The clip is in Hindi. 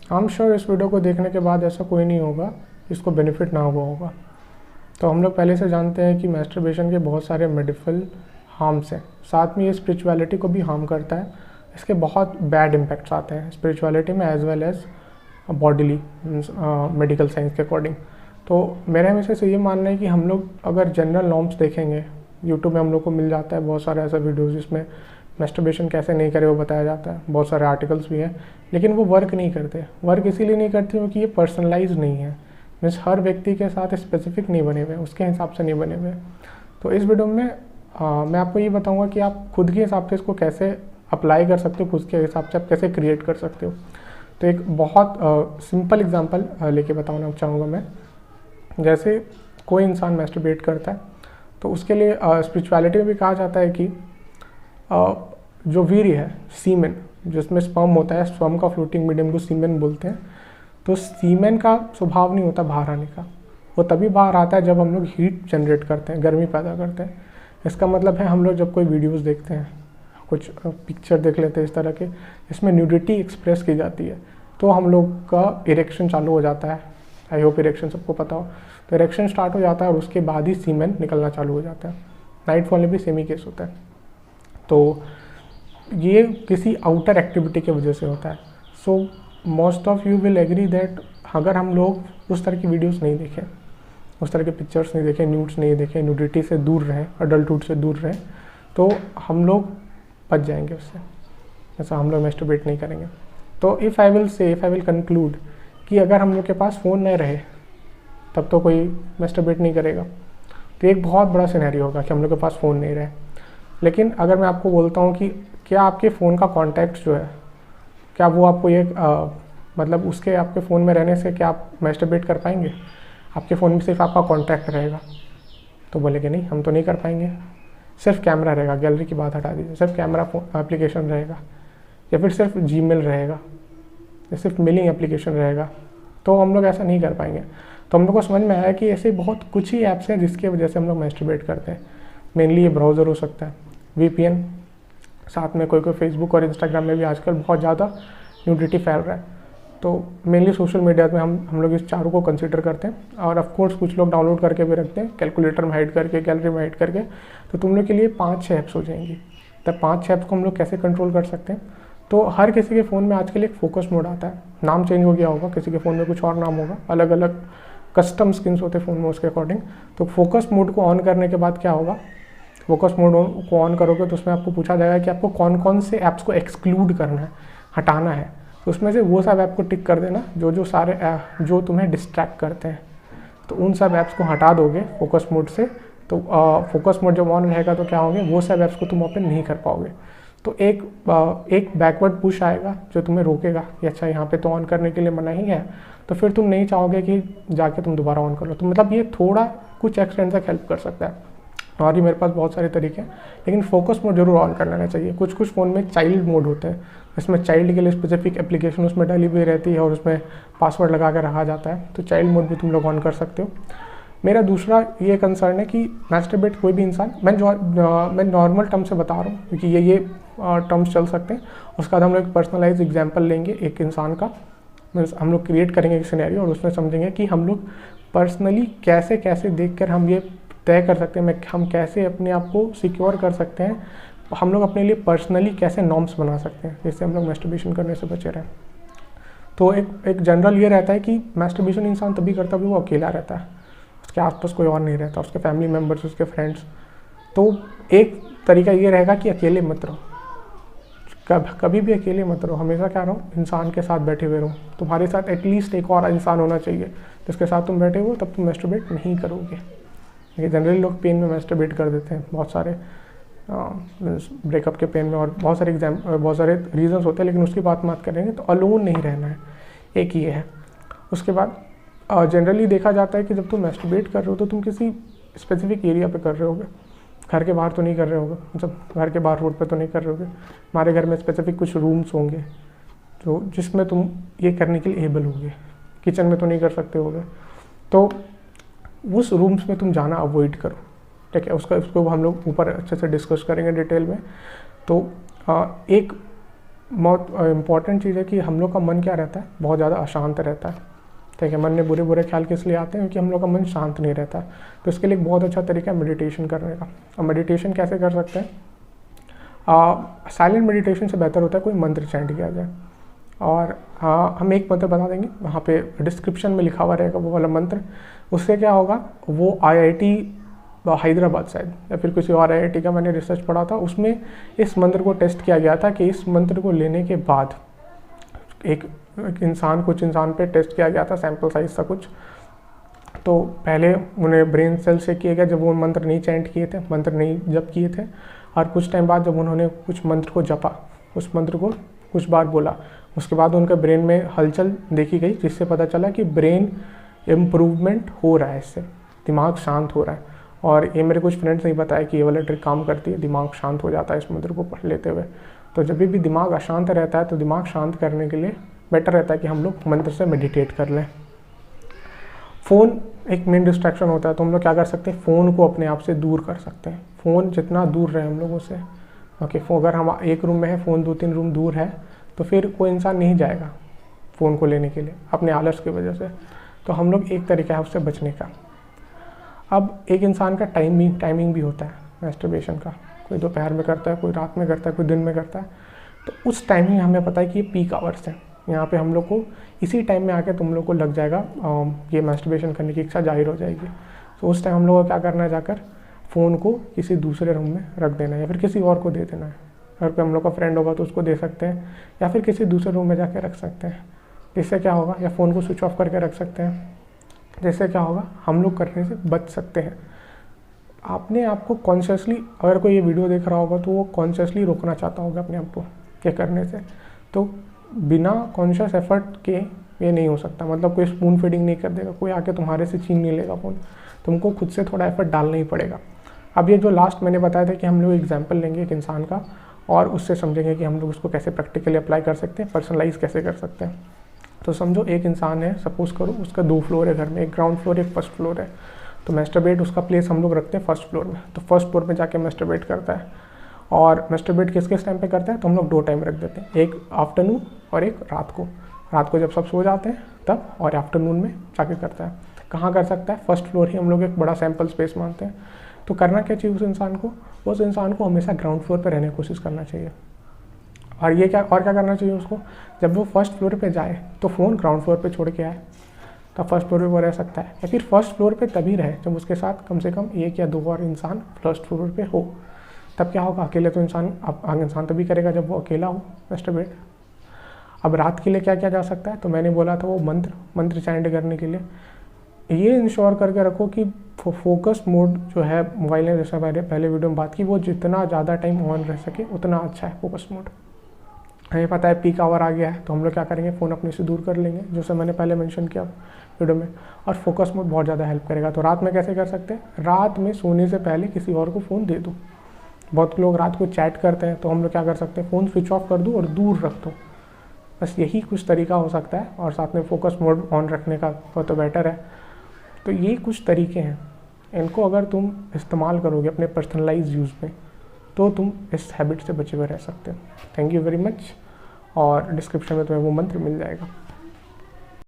आई एम श्योर इस वीडियो को देखने के बाद ऐसा कोई नहीं होगा जिसको बेनिफिट ना हुआ होगा। तो हम लोग पहले से जानते हैं कि मैस्टरबेशन के बहुत सारे मेडिकल हार्म्स हैं, साथ में ये स्पिरिचुअलिटी को भी हार्म करता है। इसके बहुत बैड इम्पैक्ट्स आते हैं स्पिरिचुअलिटी में as well as bodily, medical science के अकॉर्डिंग। तो मेरे हमेशा से ये मानना है कि हम लोग अगर जनरल नॉर्म्स देखेंगे, यूट्यूब में हम लोग को मिल जाता है बहुत सारे ऐसा वीडियोज़ जिसमें मैस्टरबेशन कैसे नहीं करे वो बताया जाता है, बहुत सारे आर्टिकल्स भी हैं, लेकिन वो वर्क नहीं करते। वर्क इसीलिए नहीं करते क्योंकि ये पर्सनलाइज नहीं है, मीन्स हर व्यक्ति के साथ स्पेसिफिक नहीं बने हुए, उसके हिसाब से नहीं बने हुए। तो इस वीडियो में मैं आपको ये बताऊंगा कि आप खुद के हिसाब से इसको कैसे अप्लाई कर सकते हो, खुद के हिसाब से आप कैसे क्रिएट कर सकते हो। तो एक बहुत सिंपल एग्जांपल लेके बताना चाहूँगा मैं। जैसे कोई इंसान मैस्टरबेट करता है तो उसके लिए स्पिरिचुअलिटी में भी कहा जाता है कि जो वीर्य है, सीमेन, जिसमें स्पर्म होता है, स्पर्म का फ्लोटिंग मीडियम को सीमेन बोलते हैं। तो सीमेन का स्वभाव नहीं होता बाहर आने का, वो तभी बाहर आता है जब हम लोग हीट जनरेट करते हैं, गर्मी पैदा करते हैं। इसका मतलब है हम लोग जब कोई वीडियोस देखते हैं, कुछ पिक्चर देख लेते हैं इस तरह के, इसमें न्यूडिटी एक्सप्रेस की जाती है, तो हम लोग का इरेक्शन चालू हो जाता है। आई होप इरेक्शन सबको पता हो। तो इरेक्शन स्टार्ट हो जाता है और उसके बाद ही सीमेन निकलना चालू हो जाता है। नाइटफॉल में भी सेम ही केस होता है। तो ये किसी आउटर एक्टिविटी की वजह से होता है। So most of you will agree that अगर हम लोग उस तरह की वीडियोस नहीं देखें, उस तरह के पिक्चर्स नहीं देखें, न्यूड्स नहीं देखें, न्यूडिटी से दूर रहें, अडल्टहुड से दूर रहें, तो हम लोग बच जाएंगे उससे। ऐसा हम लोग मैस्टरबेट नहीं करेंगे। तो इफ़ आई विल कंक्लूड कि अगर हम लोग के पास फ़ोन नहीं रहे तब तो कोई मैस्टरबेट नहीं करेगा। तो एक बहुत बड़ा सिनेरियो होगा कि हम लोग के पास फ़ोन नहीं रहे। लेकिन अगर मैं आपको बोलता हूँ कि क्या आपके फ़ोन का कॉन्टैक्ट जो है, क्या वो आपको ये मतलब उसके आपके फ़ोन में रहने से क्या आप मैस्टरबेट कर पाएंगे? आपके फ़ोन में सिर्फ आपका कॉन्टैक्ट रहेगा। तो बोलेंगे नहीं, हम तो नहीं कर पाएंगे। सिर्फ कैमरा रहेगा, गैलरी की बात हटा दीजिए, सिर्फ कैमरा एप्लीकेशन रहेगा, या फिर सिर्फ जीमेल रहेगा, या सिर्फ मेलिंग एप्लीकेशन रहेगा, तो हम लोग ऐसा नहीं कर पाएंगे। तो हम लोग को समझ में आया कि ऐसे बहुत कुछ ही ऐप्स हैं जिसकी वजह से हम लोग मैस्टरबेट करते हैं। मेनली ये ब्राउज़र हो सकता है, VPN, साथ में कोई फेसबुक और इंस्टाग्राम में भी आजकल बहुत ज़्यादा न्यूडिटी फैल रहा है। तो मेनली सोशल मीडिया में हम लोग इस चारों को कंसिडर करते हैं। और ऑफ कोर्स कुछ लोग डाउनलोड करके भी रखते हैं, कैलकुलेटर में हाइड करके, गैलरी में हाइड करके। तो तुम लोग के लिए 5-6 ऐप्स हो जाएंगी। तब 5-6 ऐप्स को हम लोग कैसे कंट्रोल कर सकते हैं? तो हर किसी के फ़ोन में आजकल एक फोकस मोड आता है, नाम चेंज हो गया होगा, किसी के फ़ोन में कुछ और नाम होगा, अलग अलग कस्टम स्किन्स होते हैं फ़ोन में उसके अकॉर्डिंग। तो फोकस मोड को ऑन करने के बाद क्या होगा, फोकस मोड को ऑन करोगे तो उसमें आपको पूछा जाएगा कि आपको कौन कौन से ऐप्स को एक्सक्लूड करना है, हटाना है। तो उसमें से वो सब ऐप को टिक कर देना जो सारे जो तुम्हें डिस्ट्रैक्ट करते हैं। तो उन सब ऐप्स को हटा दोगे फोकस मोड से। तो फोकस मोड जब ऑन रहेगा तो क्या होंगे, वो सब ऐप्स को तुम ओपन नहीं कर पाओगे। तो एक बैकवर्ड पुश आएगा जो तुम्हें रोकेगा कि अच्छा यहाँ पे तो ऑन करने के लिए मना ही है। तो फिर तुम नहीं चाहोगे कि जाके तुम दोबारा ऑन कर लो। तो मतलब ये थोड़ा कुछ एक्सटेंड तक हेल्प कर सकता है। और भी मेरे पास बहुत सारे तरीके हैं, लेकिन फोकस मोड जरूर ऑन कर लेना चाहिए। कुछ कुछ फ़ोन में चाइल्ड मोड होते हैं, इसमें चाइल्ड के लिए स्पेसिफिक एप्लीकेशन उसमें डाली हुई रहती है और उसमें पासवर्ड लगा कर रखा जाता है। तो चाइल्ड मोड भी तुम लोग ऑन कर सकते हो। मेरा दूसरा ये कंसर्न है कि मैस्टरबेट कोई भी इंसान, मैं नॉर्मल टर्म से बता रहा हूँ क्योंकि ये टर्म्स चल सकते हैं। उसके बाद हम लोग पर्सनलाइज एग्जाम्पल लेंगे एक इंसान का, मीन्स हम लोग क्रिएट करेंगे एक सिनेरियो और उसमें समझेंगे कि हम लोग पर्सनली कैसे कैसे देखकर हम ये तय कर सकते हैं, हम कैसे अपने आप को सिक्योर कर सकते हैं, हम लोग अपने लिए पर्सनली कैसे नॉर्म्स बना सकते हैं जिससे हम लोग मैस्टरबेशन करने से बचे रहें। तो एक जनरल ये रहता है कि मैस्टरबेशन इंसान तभी करता है वो अकेला रहता है, उसके आसपास कोई और नहीं रहता, उसके फैमिली मेम्बर्स, उसके फ्रेंड्स। तो एक तरीका ये रहेगा कि अकेले मत रहो, कभी भी अकेले मत रहो, हमेशा क्या रहो, इंसान के साथ बैठे हुए रहो। तुम्हारे साथ एटलीस्ट एक और इंसान होना चाहिए जिसके साथ तुम बैठे हो, तब तुम मैस्टरबेट नहीं करोगे। ये जनरली लोग पेन में मैस्टरबेट कर देते हैं, बहुत सारे ब्रेकअप के पेन में, और बहुत सारे रीजंस होते हैं, लेकिन उसकी बात करेंगे। तो अलोन नहीं रहना है, एक ये है। उसके बाद जनरली देखा जाता है कि जब तुम मैस्टरबेट कर रहे हो तो तुम किसी स्पेसिफिक एरिया पे कर रहे होगे, घर के बाहर तो नहीं कर रहे होगे, मतलब घर के बाहर रोड पे तो नहीं कर रहे होगे। हमारे घर में स्पेसिफिक कुछ रूम्स होंगे जो जिसमें तुम ये करने के लिए एबल होगे, किचन में तो नहीं कर सकते होगे। तो उस रूम्स में तुम जाना अवॉइड करो, ठीक है। उसको हम लोग ऊपर अच्छे से डिस्कस करेंगे डिटेल में। तो एक बहुत इम्पॉर्टेंट चीज़ है कि हम लोग का मन क्या रहता है, बहुत ज़्यादा अशांत रहता है। ठीक है, मन में बुरे बुरे ख्याल किस लिए आते हैं, क्योंकि हम लोग का मन शांत नहीं रहता। तो इसके लिए एक बहुत अच्छा तरीका है मेडिटेशन करने का। और मेडिटेशन कैसे कर सकते हैं, साइलेंट मेडिटेशन से बेहतर होता है कोई मंत्र चैंट किया जाए। और हम एक मंत्र बता देंगे, वहाँ पे डिस्क्रिप्शन में लिखा हुआ रहेगा वो वाला मंत्र। उससे क्या होगा, वो IIT हैदराबाद शायद या फिर किसी और IIT का मैंने रिसर्च पढ़ा था, उसमें इस मंत्र को टेस्ट किया गया था कि इस मंत्र को लेने के बाद कुछ इंसान पे टेस्ट किया गया था, सैम्पल साइज था कुछ। तो पहले उन्हें ब्रेन सेल से किया गया जब वो मंत्र नहीं चैंट किए थे, मंत्र नहीं जप किए थे, और कुछ टाइम बाद जब उन्होंने कुछ मंत्र को जपा, उस मंत्र को कुछ बार बोला, उसके बाद उनके ब्रेन में हलचल देखी गई, जिससे पता चला कि ब्रेन इम्प्रूवमेंट हो रहा है, इससे दिमाग शांत हो रहा है। और ये मेरे कुछ फ्रेंड्स ने बताया कि ये वाला ट्रिक काम करती है, दिमाग शांत हो जाता है इस मंत्र को पढ़ लेते हुए। तो जब भी दिमाग अशांत रहता है तो दिमाग शांत करने के लिए बेटर रहता है कि हम लोग मंत्र से मेडिटेट कर लें। फ़ोन एक मेन डिस्ट्रैक्शन होता है, तो हम लोग क्या कर सकते हैं, फ़ोन को अपने आप से दूर कर सकते हैं। फ़ोन जितना दूर रहे हम लोगों से, ओके, अगर हम एक रूम में है, फ़ोन 2-3 रूम दूर है, तो फिर कोई इंसान नहीं जाएगा फ़ोन को लेने के लिए अपने आलस की वजह से। तो हम लोग एक तरीका है उससे बचने का। अब एक इंसान का टाइमिंग भी होता है मैस्टरबेशन का, कोई दोपहर में करता है, कोई रात में करता है, कोई दिन में करता है। तो उस टाइमिंग हमें पता है कि ये पीक आवर्स हैं, यहाँ पे हम लोग को इसी टाइम में आके तुम लोग को लग जाएगा ये मैस्टरबेशन करने की इच्छा जाहिर हो जाएगी। तो उस टाइम हम लोग को क्या करना है, जाकर फ़ोन को किसी दूसरे रूम में रख देना है या फिर किसी और को दे देना है। घर पे हम लोग का फ्रेंड होगा तो उसको दे सकते हैं, या फिर किसी दूसरे रूम में जाके रख सकते हैं। जिससे क्या होगा, या फ़ोन को स्विच ऑफ करके रख सकते हैं, जिससे क्या होगा, हम लोग करने से बच सकते हैं। आपने आपको कॉन्शियसली, अगर कोई ये वीडियो देख रहा होगा तो वो कॉन्शियसली रोकना चाहता होगा अपने आप को ये करने से। तो बिना कॉन्शियस एफर्ट के ये नहीं हो सकता। मतलब कोई स्पून फीडिंग नहीं कर देगा, कोई आके तुम्हारे से छीन नहीं लेगा फ़ोन, तुमको खुद से थोड़ा एफर्ट डालना ही पड़ेगा। अब ये जो लास्ट मैंने बताया था कि हम लोग एग्जाम्पल लेंगे एक इंसान का और उससे समझेंगे कि हम लोग उसको कैसे प्रैक्टिकली अप्लाई कर सकते हैं, पर्सनलाइज कैसे कर सकते हैं। तो समझो एक इंसान है, सपोज करो उसका 2 फ्लोर है घर में, एक ग्राउंड फ्लोर एक फर्स्ट फ्लोर है। तो मैस्टरबेट उसका प्लेस हम लोग रखते हैं फर्स्ट फ्लोर में। तो फर्स्ट फ्लोर में जाके मैस्टरबेट करता है, और मैस्टरबेट किस किस टाइम पे करता है, तो हम लोग 2 टाइम रख देते हैं, एक आफ्टरनून और एक रात को। रात को जब सब सो जाते हैं तब, और आफ्टरनून में जाके करता है। कहाँ कर सकता है, फर्स्ट फ्लोर ही हम लोग एक बड़ा सैम्पल स्पेस मानते हैं। तो करना क्या चाहिए उस इंसान को हमेशा ग्राउंड फ्लोर पर रहने की कोशिश करना चाहिए। और ये क्या करना चाहिए उसको, जब वो फर्स्ट फ्लोर पे जाए तो फ़ोन ग्राउंड फ्लोर पे छोड़ के आए, तब फर्स्ट फ्लोर पे वो रह सकता है। या फिर फर्स्ट फ्लोर पे तभी रहे जब उसके साथ कम से कम 1 या 2 और इंसान फर्स्ट फ्लोर पे हो। तब क्या होगा, अकेले तो इंसान तभी करेगा जब वो अकेला हो मैस्टरबेट। अब रात के लिए क्या किया जा सकता है, तो मैंने बोला था वो मंत्र चैंट करने के लिए ये इंश्योर करके रखो कि फोकस मोड जो है मोबाइल में, जैसे मैंने पहले वीडियो में बात की, वो जितना ज़्यादा टाइम ऑन रह सके उतना अच्छा है फोकस मोड। हमें पता है पीक आवर आ गया है, तो हम लोग क्या करेंगे, फ़ोन अपने से दूर कर लेंगे, जैसे मैंने पहले मेंशन किया वीडियो में। और फोकस मोड बहुत ज़्यादा हेल्प करेगा। तो रात में कैसे कर सकते हैं, रात में सोने से पहले किसी और को फ़ोन दे दो। बहुत लोग रात को चैट करते हैं, तो हम लोग क्या कर सकते हैं, फ़ोन स्विच ऑफ कर दो और दूर रख दो। बस यही कुछ तरीका हो सकता है, और साथ में फोकस मोड ऑन रखने का तो बेटर है। तो ये कुछ तरीके हैं, इनको अगर तुम इस्तेमाल करोगे अपने पर्सनलाइज यूज़ में, तो तुम इस हैबिट से बचे हुए रह सकते हो। थैंक यू वेरी मच, और डिस्क्रिप्शन में तुम्हें वो मंत्र मिल जाएगा।